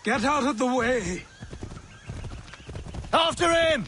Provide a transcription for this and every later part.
Get out of the way! After him!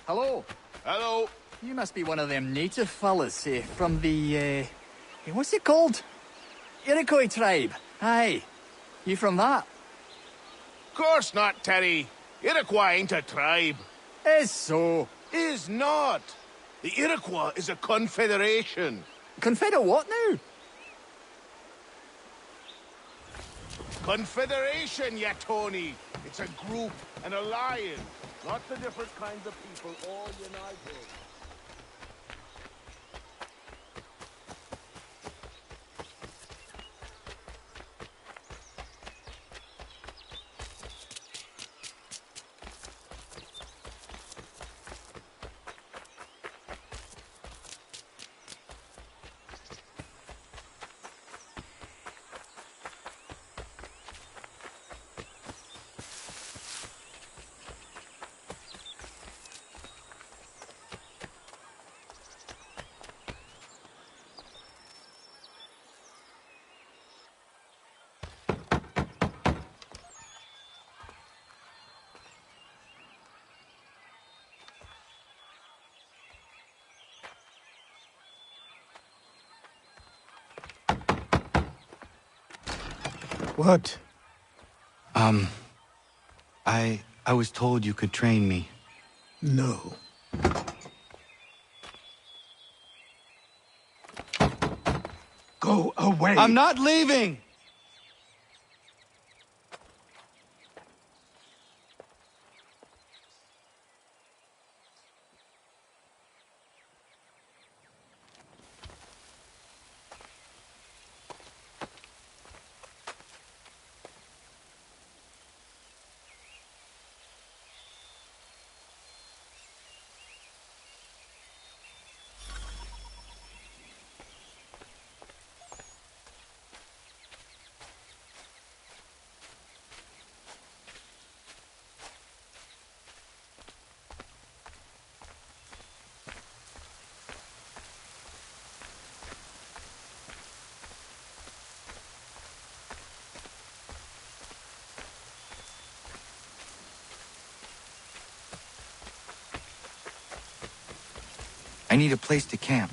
Hello. Hello. You must be one of them native fellas, from the, what's it called? Iroquois tribe. Aye. You from that? Course not, Terry. Iroquois ain't a tribe. Is so. Is not. The Iroquois is a confederation. Confederate what now? Confederation, ya Tony. It's a group, an alliance. Lots of different kinds of people all united. What? I was told you could train me. No. Go away! I'm not leaving! I need a place to camp.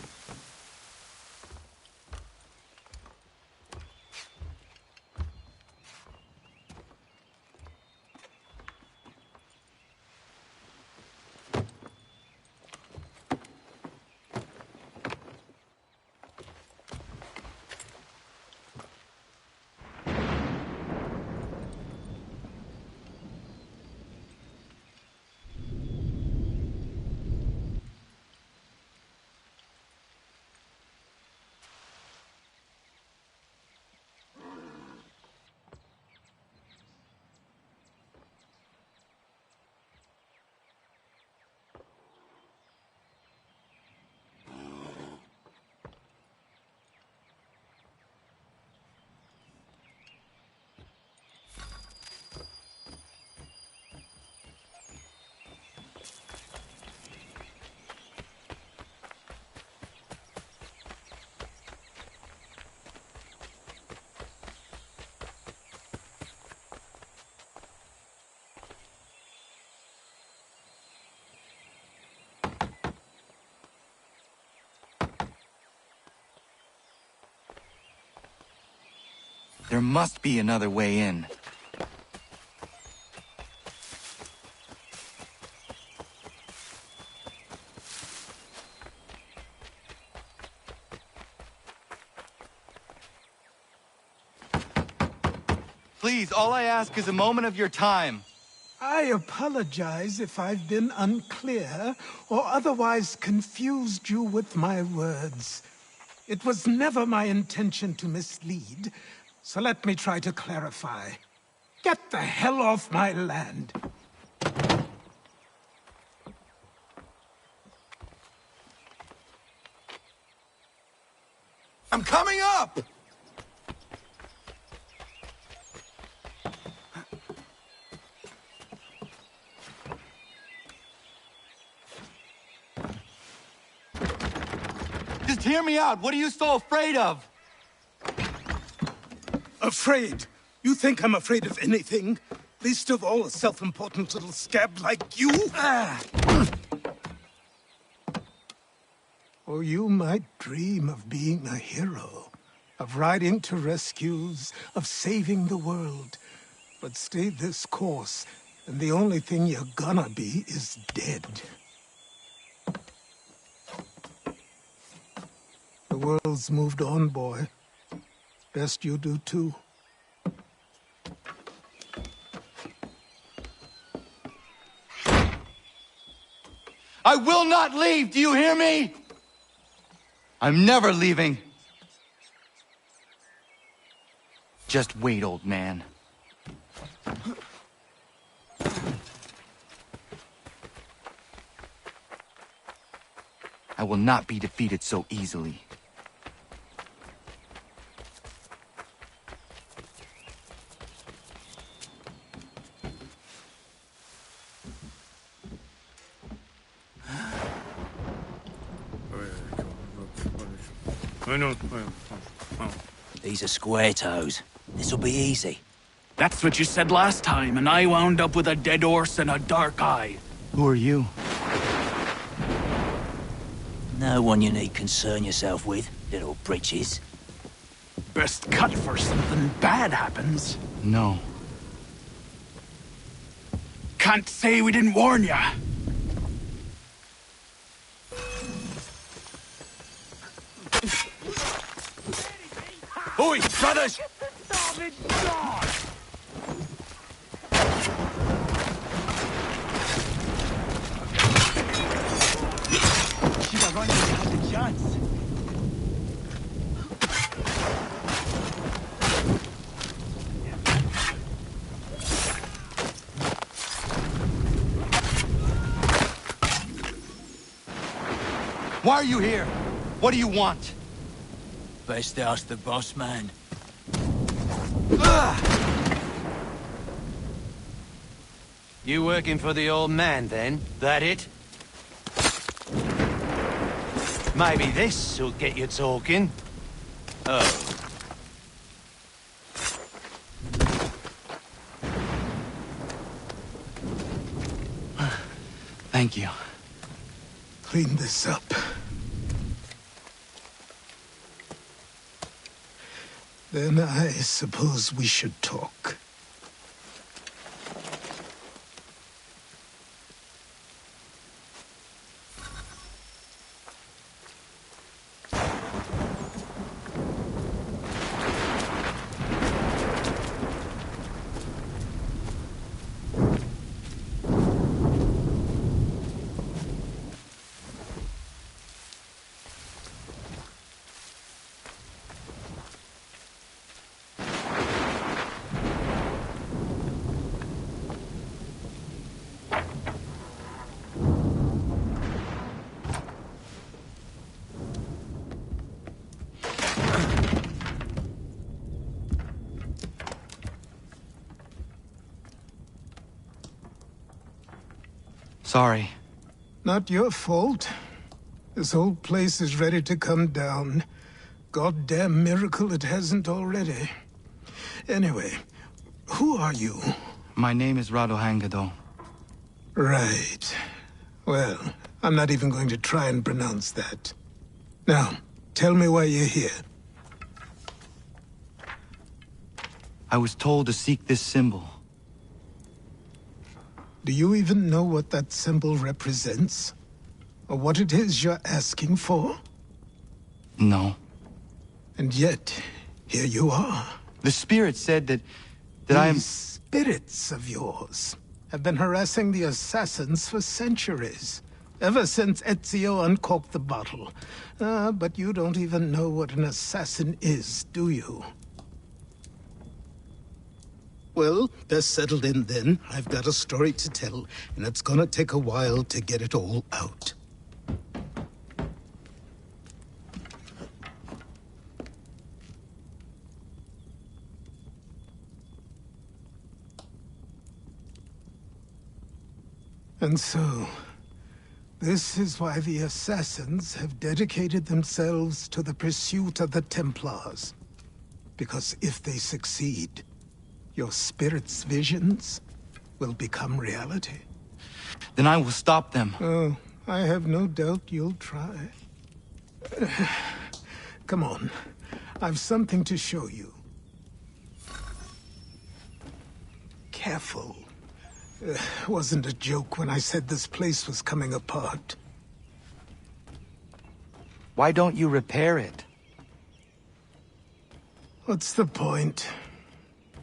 There must be another way in. Please, all I ask is a moment of your time. I apologize if I've been unclear or otherwise confused you with my words. It was never my intention to mislead, so let me try to clarify. Get the hell off my land! I'm coming up! Just hear me out. What are you so afraid of? Afraid? You think I'm afraid of anything? Least of all a self-important little scab like you? Or you might dream of being a hero, of riding to rescues, of saving the world. But stay this course, and the only thing you're gonna be is dead. The world's moved on, boy. Best you do too. I will not leave, do you hear me? I'm never leaving. Just wait, old man. I will not be defeated so easily. These are square toes. This'll be easy. That's what you said last time, and I wound up with a dead horse and a dark eye. Who are you? No one you need concern yourself with, little britches. Best cut for something bad happens. No. Can't say we didn't warn ya. Oi, brothers! Why are you here? What do you want? Best ask the boss man. You working for the old man, then? That it? Maybe this'll get you talking. Oh. Thank you. Clean this up. Then I suppose we should talk. Sorry. Not your fault. This whole place is ready to come down. Goddamn miracle it hasn't already. Anyway, who are you? My name is Radohangado. Right. Well, I'm not even going to try and pronounce that. Now, tell me why you're here. I was told to seek this symbol. Do you even know what that symbol represents? Or what it is you're asking for? No. And yet, here you are. The spirit said that I am... These spirits of yours have been harassing the assassins for centuries. Ever since Ezio uncorked the bottle. But you don't even know what an assassin is, do you? Well, best settled in then. I've got a story to tell, and it's gonna take a while to get it all out. And so, this is why the Assassins have dedicated themselves to the pursuit of the Templars. Because if they succeed, your spirit's visions will become reality. Then I will stop them. Oh, I have no doubt you'll try. Come on. I've something to show you. Careful. Wasn't a joke when I said this place was coming apart. Why don't you repair it? What's the point?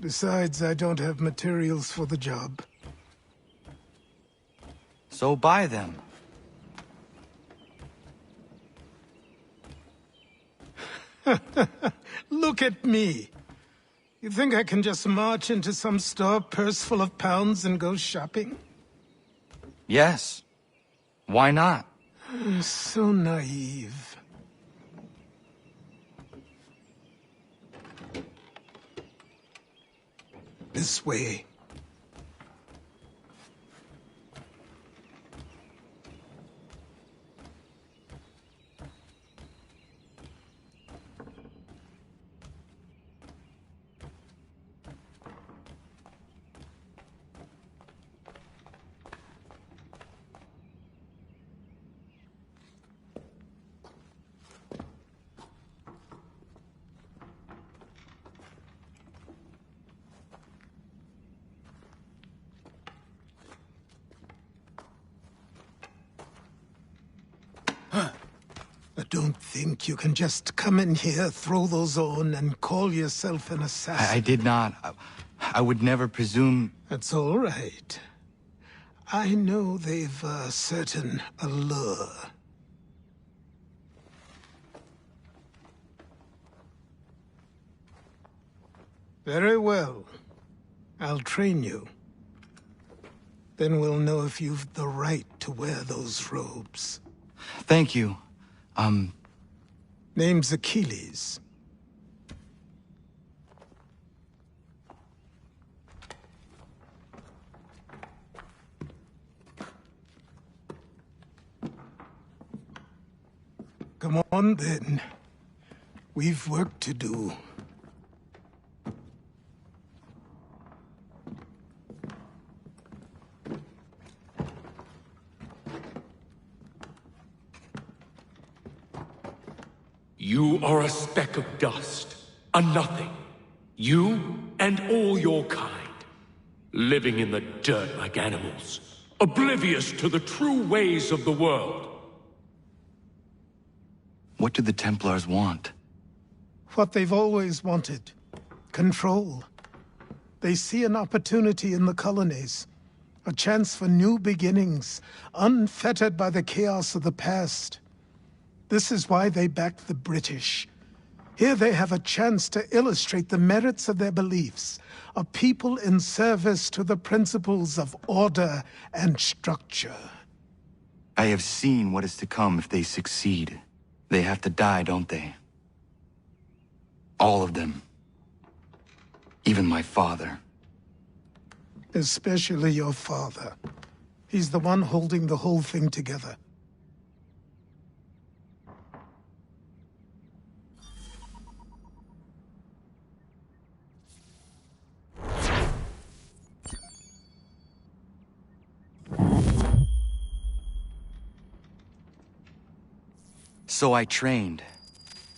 Besides, I don't have materials for the job. So buy them. Look at me. You think I can just march into some store, purse full of pounds, and go shopping? Yes. Why not? I'm so naive. This way. I don't think you can just come in here, throw those on, and call yourself an assassin. I did not. I would never presume... That's all right. I know they've a certain allure. Very well. I'll train you. Then we'll know if you've the right to wear those robes. Thank you. Name's Achilles. Come on, then. We've work to do. You are a speck of dust, a nothing. You and all your kind, living in the dirt like animals, oblivious to the true ways of the world. What do the Templars want? What they've always wanted. Control. They see an opportunity in the colonies. A chance for new beginnings, unfettered by the chaos of the past. This is why they backed the British. Here they have a chance to illustrate the merits of their beliefs, a people in service to the principles of order and structure. I have seen what is to come if they succeed. They have to die, don't they? All of them. Even my father. Especially your father. He's the one holding the whole thing together. So I trained.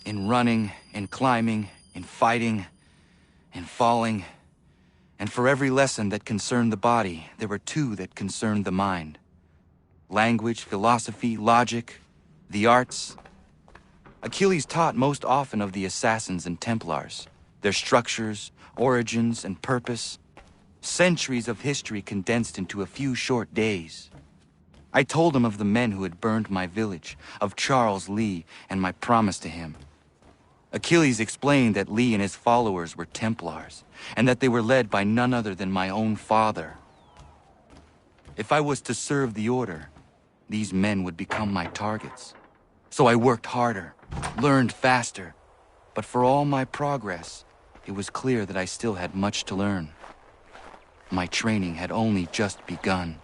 In running, in climbing, in fighting, in falling. And for every lesson that concerned the body, there were two that concerned the mind. Language, philosophy, logic, the arts. Achilles taught most often of the Assassins and Templars, their structures, origins, and purpose. Centuries of history condensed into a few short days. I told him of the men who had burned my village, of Charles Lee, and my promise to him. Achilles explained that Lee and his followers were Templars, and that they were led by none other than my own father. If I was to serve the Order, these men would become my targets. So I worked harder, learned faster, but for all my progress, it was clear that I still had much to learn. My training had only just begun.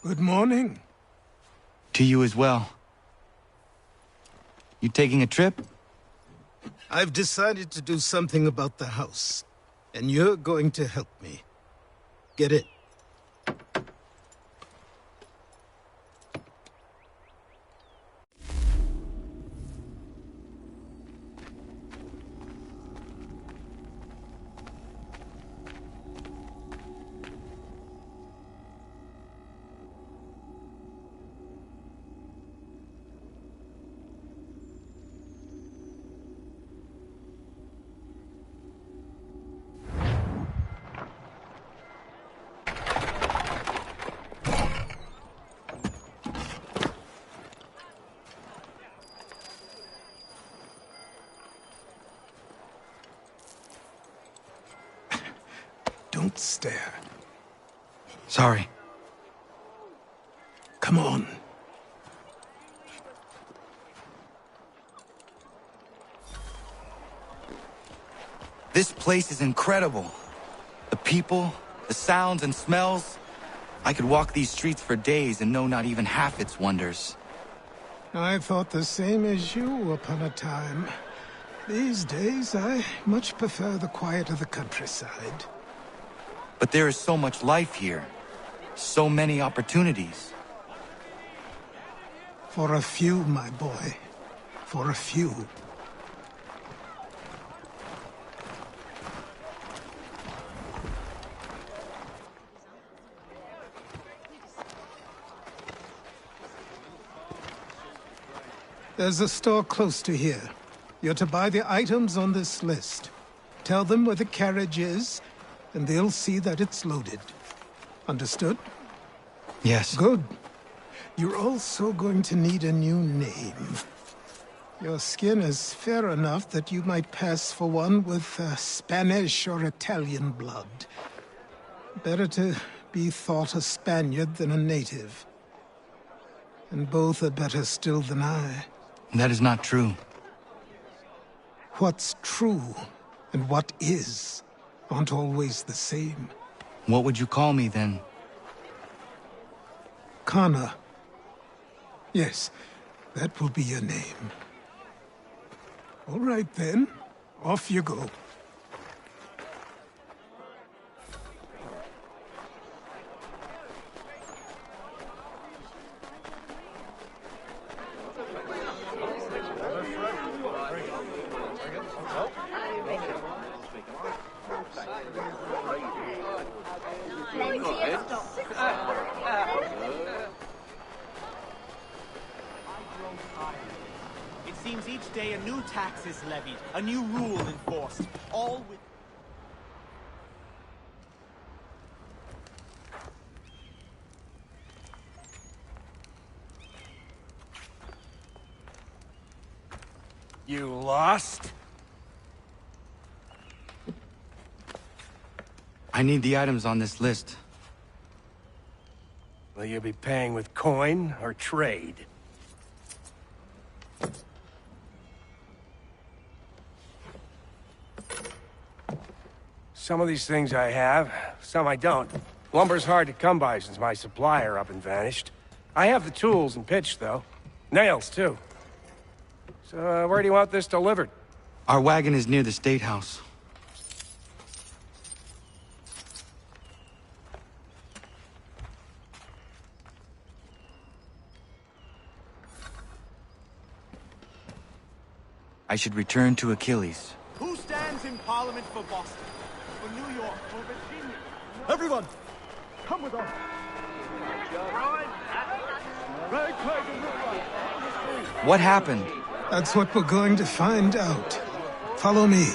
Good morning. To you as well. You taking a trip? I've decided to do something about the house, and you're going to help me. Get it? Don't stare. Sorry. Come on. This place is incredible. The people, the sounds and smells. I could walk these streets for days and know not even half its wonders. I thought the same as you upon a time. These days, I much prefer the quiet of the countryside. But there is so much life here. So many opportunities. For a few, my boy. For a few. There's a store close to here. You're to buy the items on this list. Tell them where the carriage is, and they'll see that it's loaded. Understood? Yes. Good. You're also going to need a new name. Your skin is fair enough that you might pass for one with Spanish or Italian blood. Better to be thought a Spaniard than a native. And both are better still than I. That is not true. What's true and what is aren't always the same. What would you call me then? Connor. Yes, that will be your name. All right then, off you go. It seems each day a new tax is levied, a new rule enforced, all with... You lost? I need the items on this list. Will you be paying with coin or trade? Some of these things I have, some I don't. Lumber's hard to come by since my supplier up and vanished. I have the tools and pitch, though. Nails, too. So, where do you want this delivered? Our wagon is near the State House. I should return to Achilles. Who stands in Parliament for Boston? For New York? For Virginia? Everyone, come with us. What happened? That's what we're going to find out. Follow me.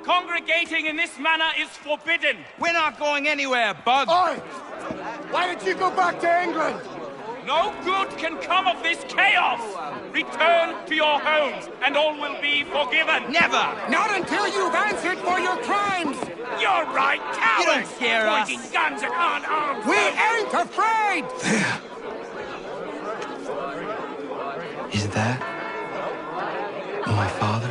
Congregating in this manner is forbidden. We're not going anywhere, Bug. Oi! Why did you go back to England? No good can come of this chaos. Return to your homes, and all will be forgiven. Never! Not until you've answered for your crimes! You're right, cowards! You don't scare us. Pointing guns at unarmed We folk. ain't afraid! Is that my father?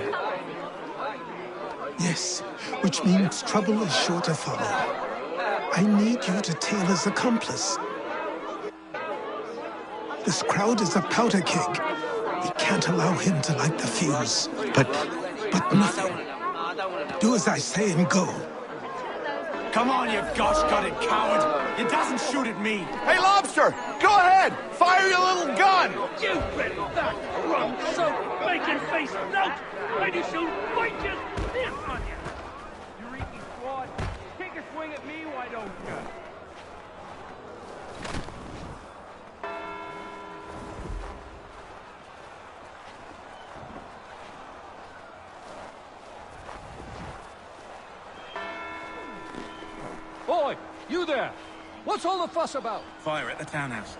Yes, which means trouble is sure to follow. I need you to Taylor's accomplice. This crowd is a powder keg. We can't allow him to light the fuse. But nothing. Do as I say and go. Come on, you gosh-gutted coward! You doesn't shoot at me! Hey, Lobster! Go ahead! Fire your little gun! You bit that run, so bacon face note! Lady shall bite you this on you! Eureka squad, take a swing at me, why don't you? Boy, you there! What's all the fuss about? Fire at the townhouse.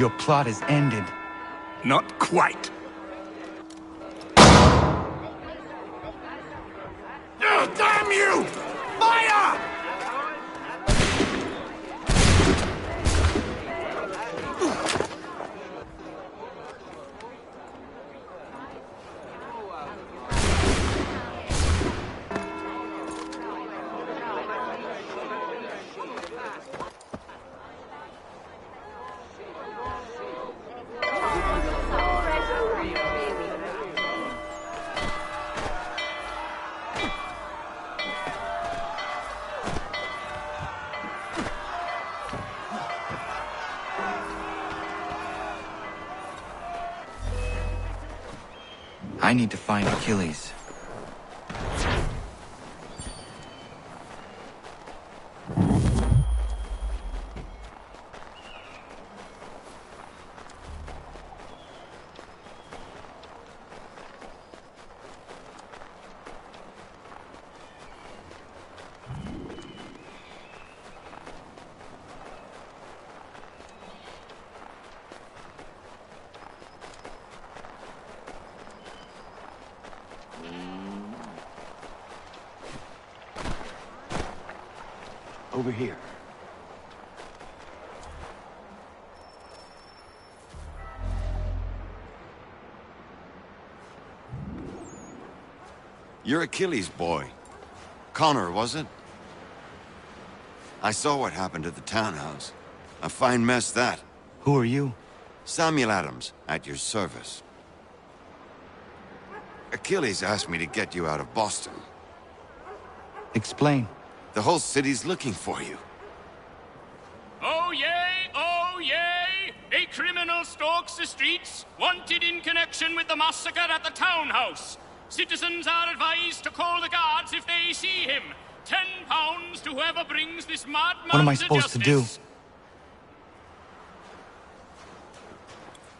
your plot is ended. Not quite. Oh, damn you! Fire! I need to find Achilles. Over here. You're Achilles' boy. Connor, was it? I saw what happened at the townhouse. A fine mess, that. Who are you? Samuel Adams, at your service. Achilles asked me to get you out of Boston. Explain. The whole city's looking for you. Oh yay, oh yay! A criminal stalks the streets, wanted in connection with the massacre at the townhouse. Citizens are advised to call the guards if they see him. £10 to whoever brings this madman What am I supposed to do?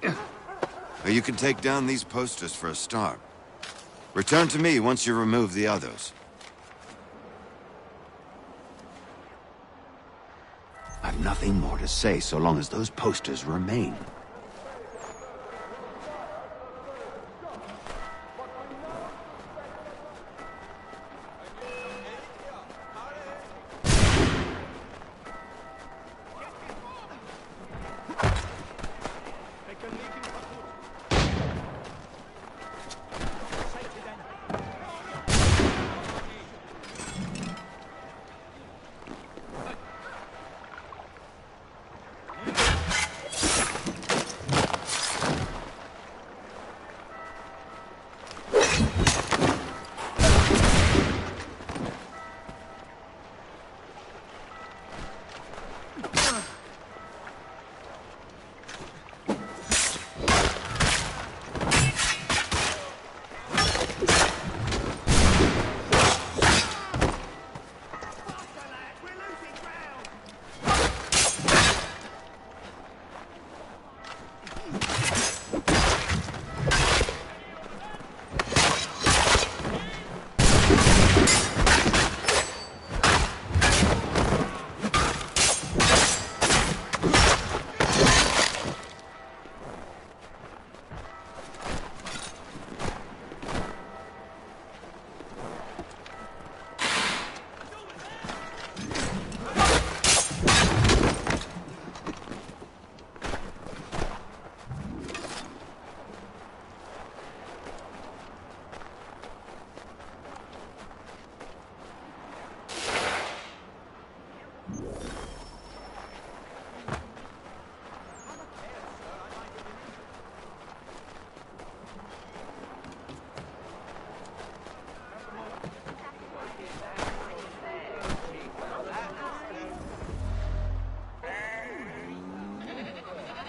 Well, you can take down these posters for a start. Return to me once you remove the others. I've nothing more to say so long as those posters remain.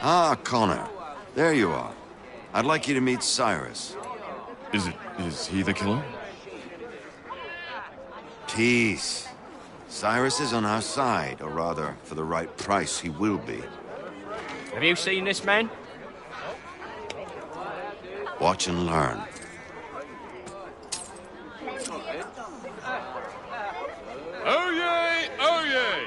Ah, Connor. There you are. I'd like you to meet Cyrus. Is he the killer? Peace. Cyrus is on our side, or rather, for the right price, he will be. Have you seen this man? Watch and learn. Oh yay! Oh yay!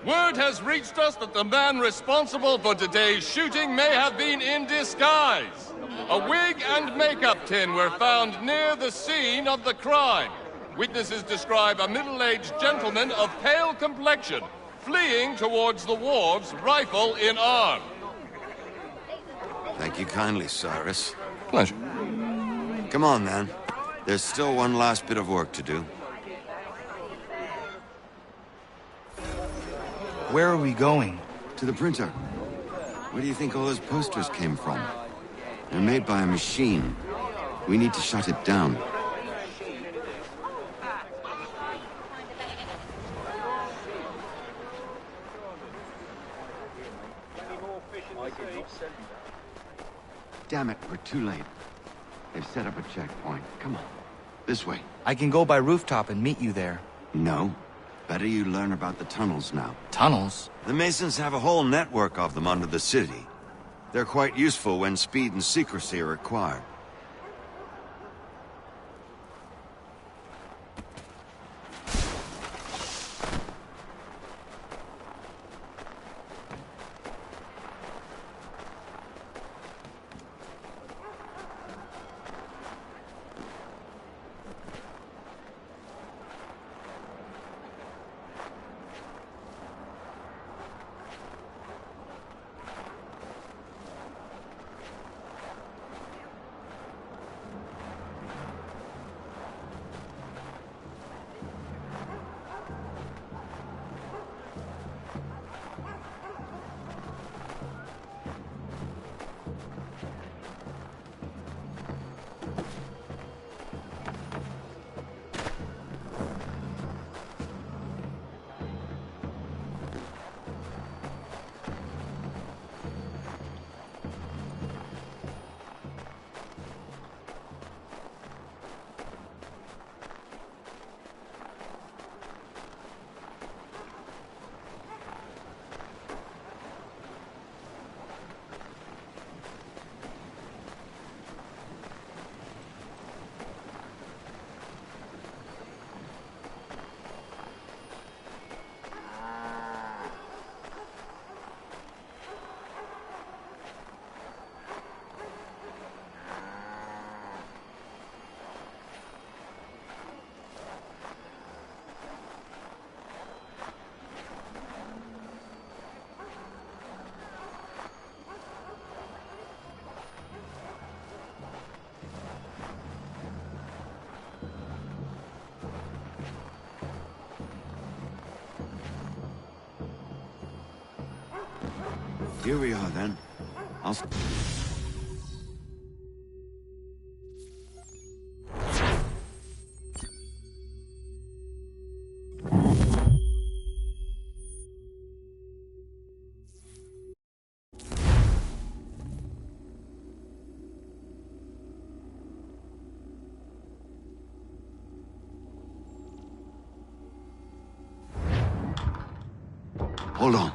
Word has reached us that the man responsible for today's shooting may have been in disguise. A wig and makeup tin were found near the scene of the crime. Witnesses describe a middle-aged gentleman of pale complexion fleeing towards the wharves, rifle in arm. Thank you kindly, Cyrus. Pleasure. Come on, then. There's still one last bit of work to do. Where are we going? To the printer. Where do you think all those posters came from? They're made by a machine. We need to shut it down. Damn it, we're too late. They've set up a checkpoint. Come on. This way. I can go by rooftop and meet you there. No. Better you learn about the tunnels now. Tunnels? The Masons have a whole network of them under the city. They're quite useful when speed and secrecy are required. Here we are, then. I'll... Hold on.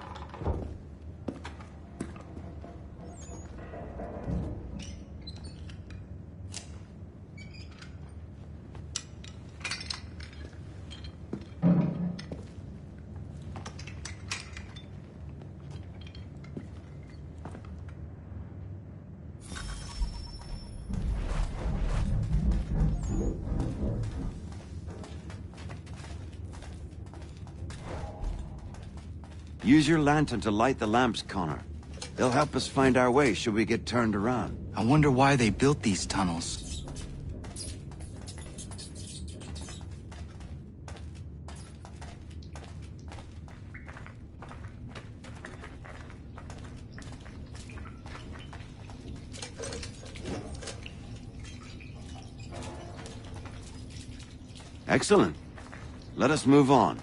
Use your lantern to light the lamps, Connor. They'll help us find our way should we get turned around. I wonder why they built these tunnels. Excellent. Let us move on.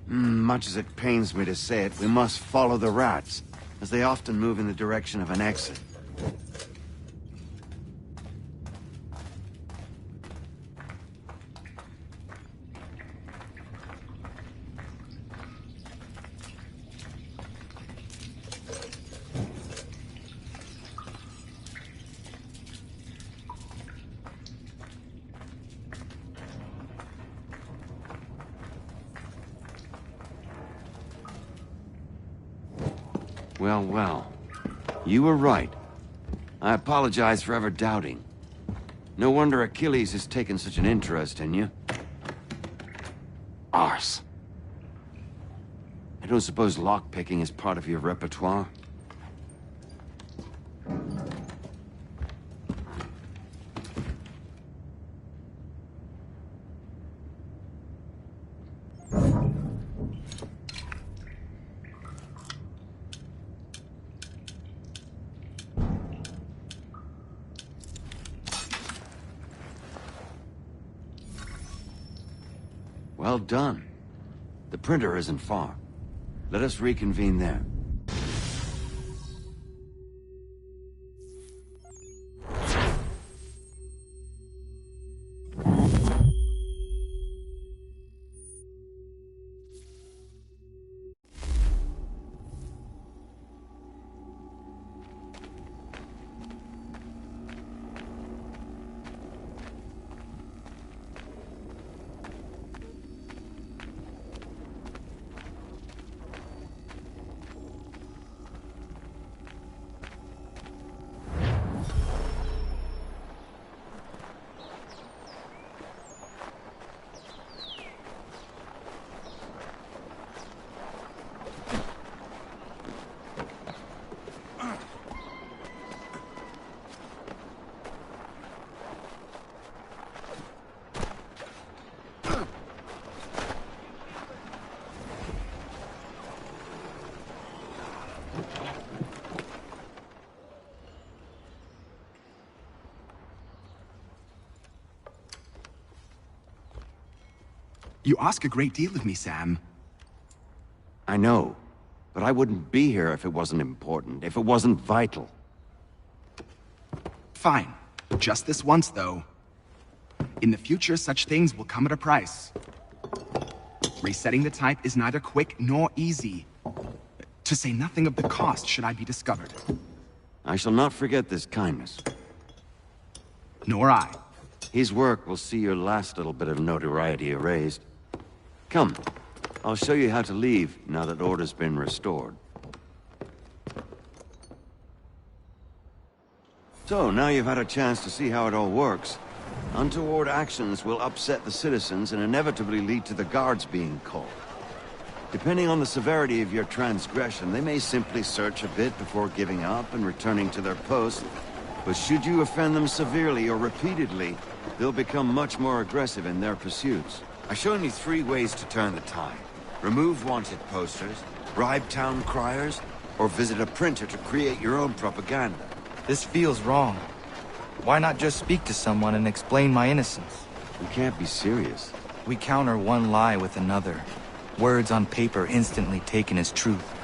Much as it pains me to say it, we must follow the rats, as they often move in the direction of an exit. Well, well. You were right. I apologize for ever doubting. No wonder Achilles has taken such an interest in you. Arse. I don't suppose lockpicking is part of your repertoire? Well done. The printer isn't far. Let us reconvene there. You ask a great deal of me, Sam. I know, but I wouldn't be here if it wasn't important, if it wasn't vital. Fine. Just this once, though. In the future, such things will come at a price. Resetting the type is neither quick nor easy. To say nothing of the cost should I be discovered. I shall not forget this kindness. Nor I. His work will see your last little bit of notoriety erased. Come, I'll show you how to leave now that order's been restored. So, now you've had a chance to see how it all works. Untoward actions will upset the citizens and inevitably lead to the guards being called. Depending on the severity of your transgression, they may simply search a bit before giving up and returning to their post. But should you offend them severely or repeatedly, they'll become much more aggressive in their pursuits. I've shown you 3 ways to turn the tide. Remove wanted posters, bribe town criers, or visit a printer to create your own propaganda. This feels wrong. Why not just speak to someone and explain my innocence? You can't be serious. We counter one lie with another. Words on paper instantly taken as truth.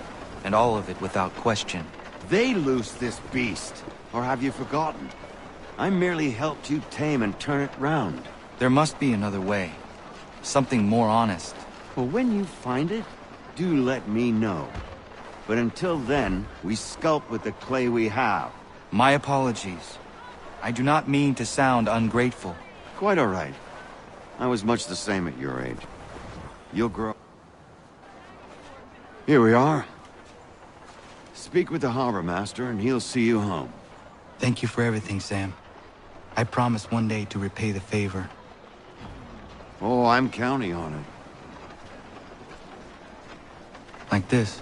And all of it without question. They loosed this beast. Or have you forgotten? I merely helped you tame and turn it round. There must be another way. Something more honest. Well, when you find it, do let me know. But until then, we sculpt with the clay we have. My apologies. I do not mean to sound ungrateful. Quite all right. I was much the same at your age. You'll grow... Here we are. Speak with the harbor master and he'll see you home. Thank you for everything, Sam. I promise one day to repay the favor. Oh, I'm counting on it. Like this.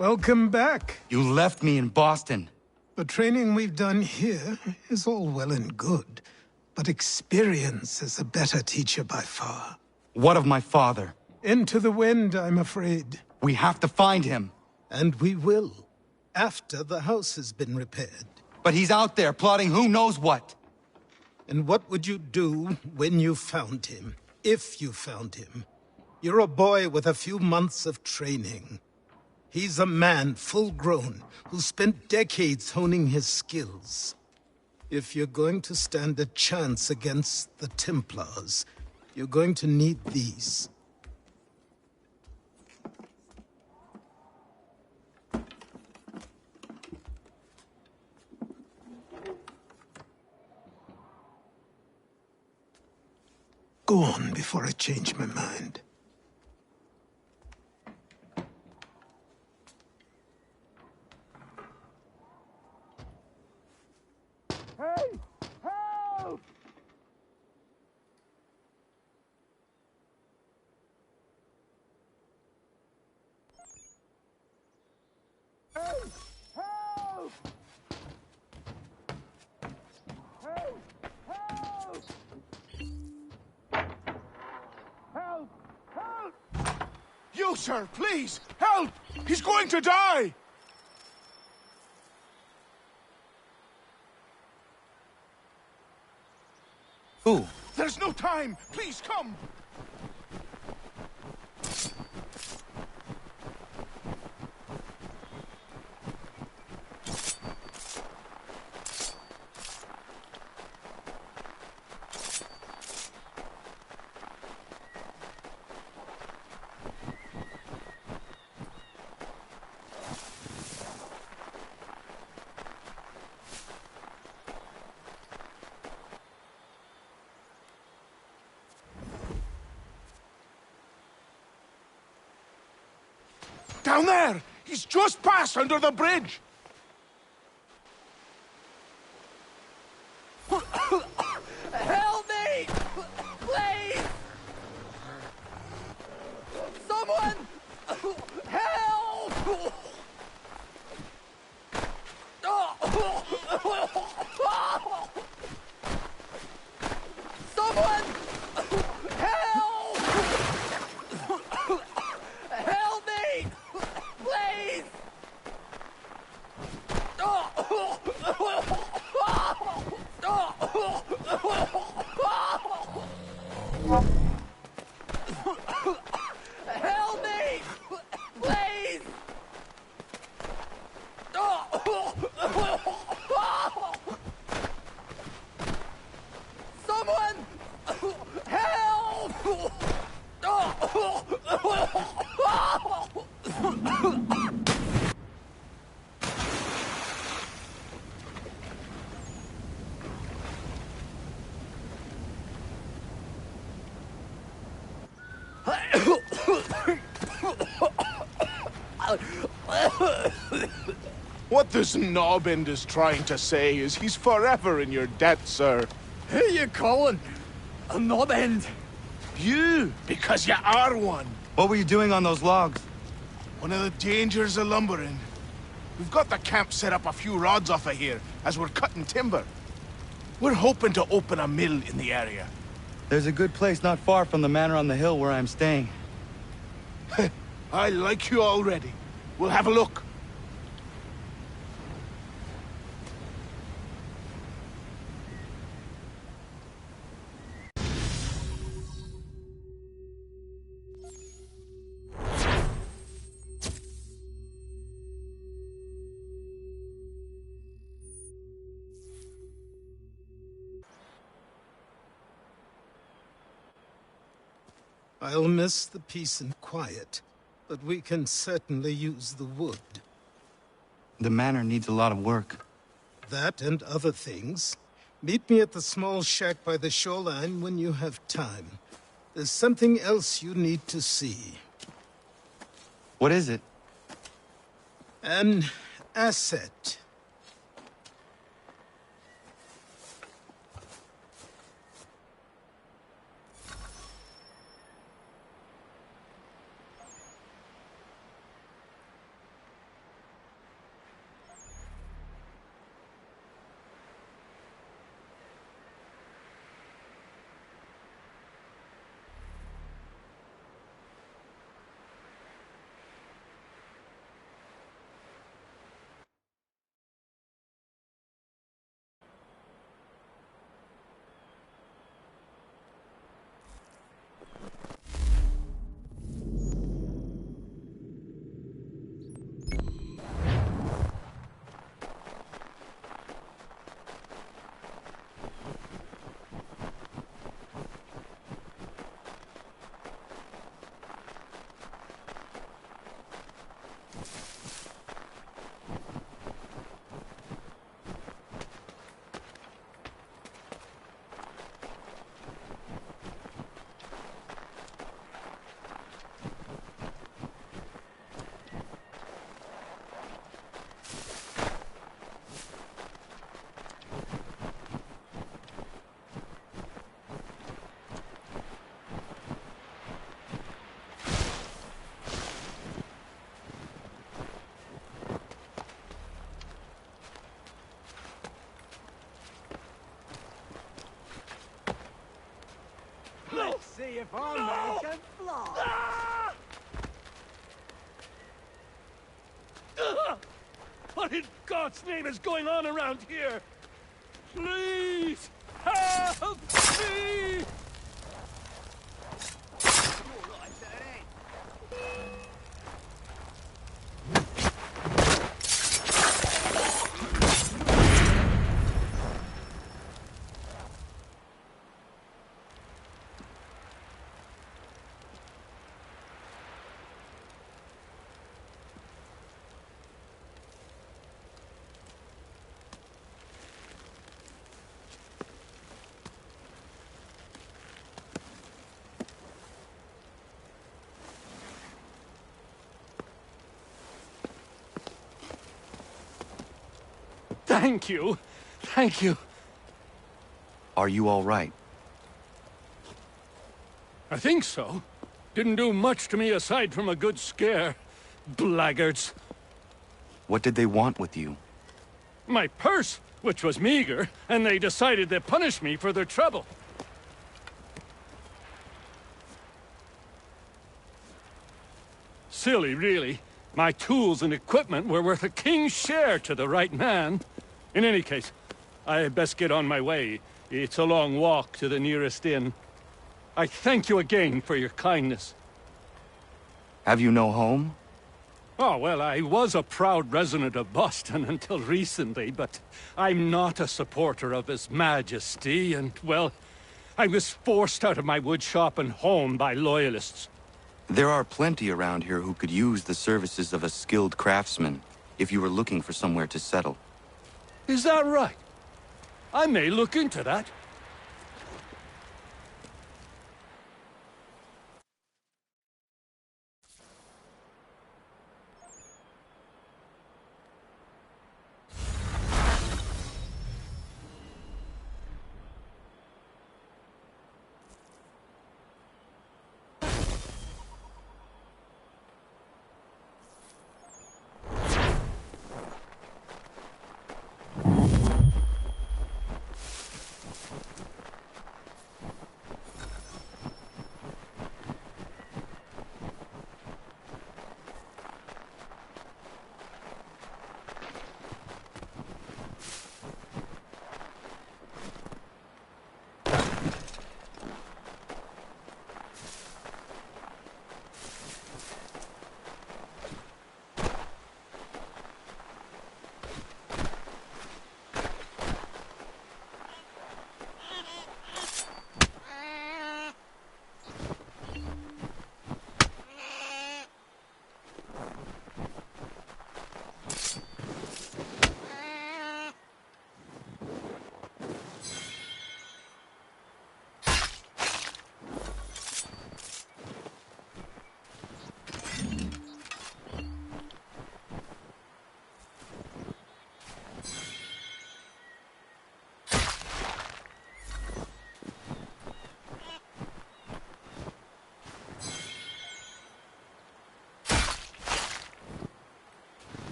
Welcome back. You left me in Boston. The training we've done here is all well and good, but experience is a better teacher by far. What of my father? Into the wind, I'm afraid. We have to find him. And we will, after the house has been repaired. But he's out there plotting who knows what. And what would you do when you found him? If you found him? You're a boy with a few months of training. He's a man, full-grown, who spent decades honing his skills. If you're going to stand a chance against the Templars, you're going to need these. Go on before I change my mind. Hey! Help! Hey! Help! Hey! Help! Help! Help! You, sir, please! Help! He's going to die! Who? There's no time! Please, come! Down there! He's just passed under the bridge! Help me! Please! Someone! Help! Someone! Help! Help me! Please! Help me! Please! Someone! Help! What this knobbend is trying to say is he's forever in your debt, sir. Who you calling a knob-end? You, because you are one. What were you doing on those logs? One of the dangers of lumbering. We've got the camp set up a few rods off of here, as we're cutting timber. We're hoping to open a mill in the area. There's a good place not far from the manor on the hill where I'm staying. I like you already. We'll have a look. I'll miss the peace and quiet, but we can certainly use the wood. The manor needs a lot of work. That and other things. Meet me at the small shack by the shoreline when you have time. There's something else you need to see. What is it? An asset. Let's see if our man can fly. What in God's name is going on around here? Please, help me! Thank you. Thank you. Are you all right? I think so. Didn't do much to me aside from a good scare. Blackguards. What did they want with you? My purse, which was meager, and they decided to punish me for their trouble. Silly, really. My tools and equipment were worth a king's share to the right man. In any case, I had best get on my way. It's a long walk to the nearest inn. I thank you again for your kindness. Have you no home? Oh, well, I was a proud resident of Boston until recently, but I'm not a supporter of His Majesty, and, well, I was forced out of my woodshop and home by loyalists. There are plenty around here who could use the services of a skilled craftsman, if you were looking for somewhere to settle. Is that right? I may look into that.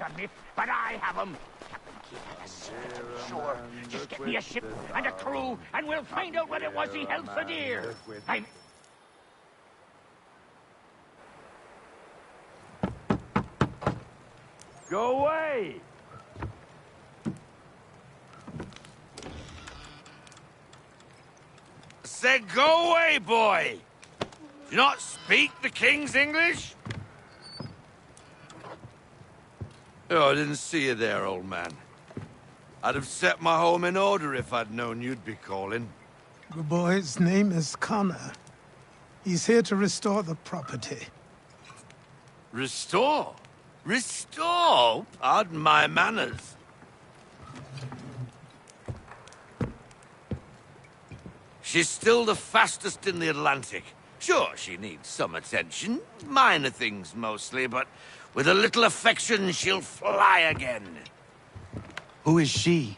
a myth, but I have them. Captain Kidd had a secret, to be sure. Just get me a ship and a crew, and we'll find out what it was he held so dear. Go away! Said go away, boy! Do you not speak the King's English? Oh, I didn't see you there, old man. I'd have set my home in order if I'd known you'd be calling. The boy's name is Connor. He's here to restore the property. Restore? Restore? Pardon my manners. She's still the fastest in the Atlantic. Sure, she needs some attention. Minor things mostly, but with a little affection, she'll fly again. Who is she?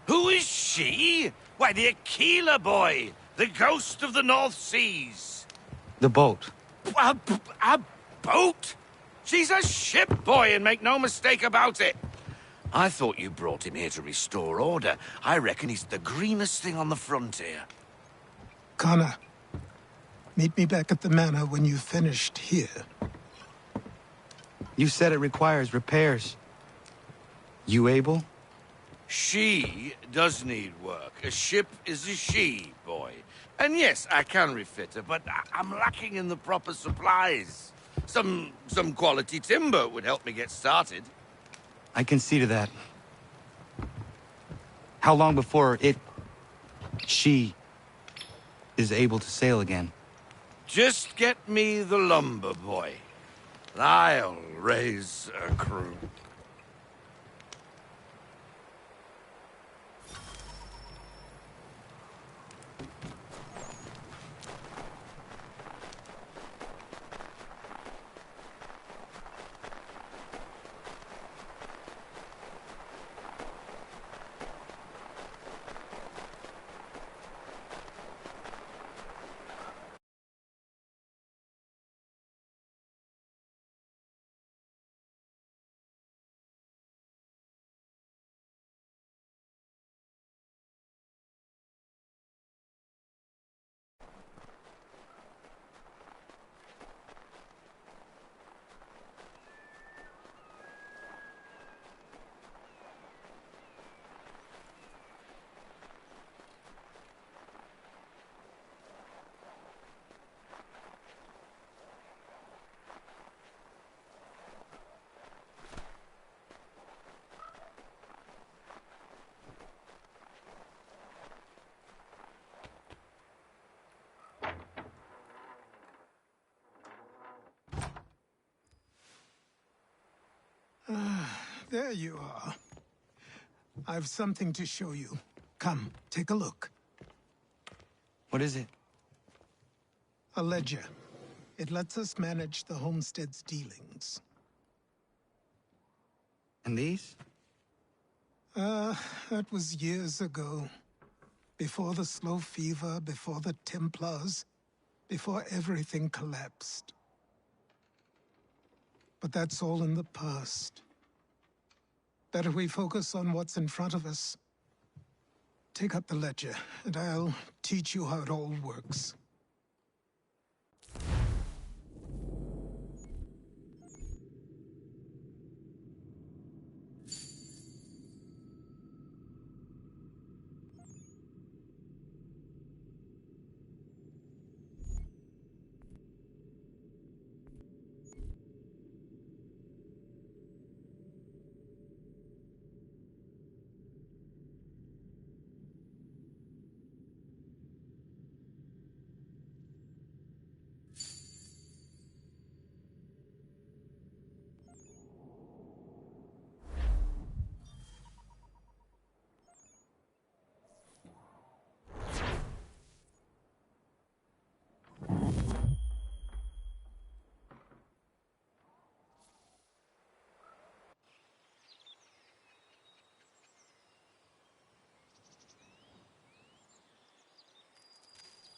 Who is she? Why, the Aquila boy, the ghost of the North Seas. The boat. A boat? She's a ship, boy, and make no mistake about it. I thought you brought him here to restore order. I reckon he's the greenest thing on the frontier. Connor, meet me back at the manor when you've finished here. You said it requires repairs. You able? She does need work. A ship is a she, boy. And yes, I can refit her, but I'm lacking in the proper supplies. Some quality timber would help me get started. I can see to that. How long before she is able to sail again? Just get me the lumber, boy. And I'll raise a crew. There you are. I've something to show you. Come, take a look. What is it? A ledger. It lets us manage the homestead's dealings. And these? That was years ago. Before the slow fever, before the Templars, before everything collapsed. But that's all in the past. Better we focus on what's in front of us. Take up the ledger, and I'll teach you how it all works.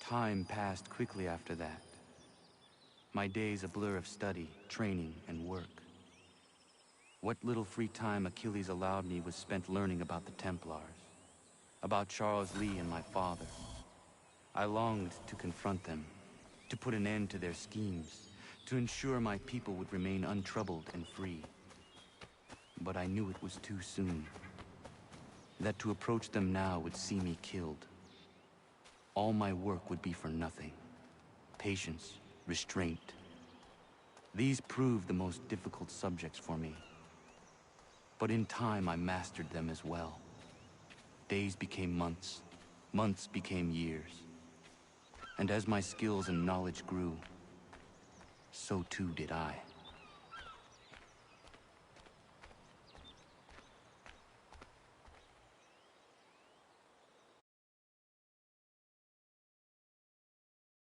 Time passed quickly after that. My days a blur of study, training, and work. What little free time Achilles allowed me was spent learning about the Templars, about Charles Lee and my father. I longed to confront them, to put an end to their schemes, to ensure my people would remain untroubled and free. But I knew it was too soon. That to approach them now would see me killed. All my work would be for nothing. Patience, restraint. These proved the most difficult subjects for me. But in time, I mastered them as well. Days became months. Months became years. And as my skills and knowledge grew, so too did I.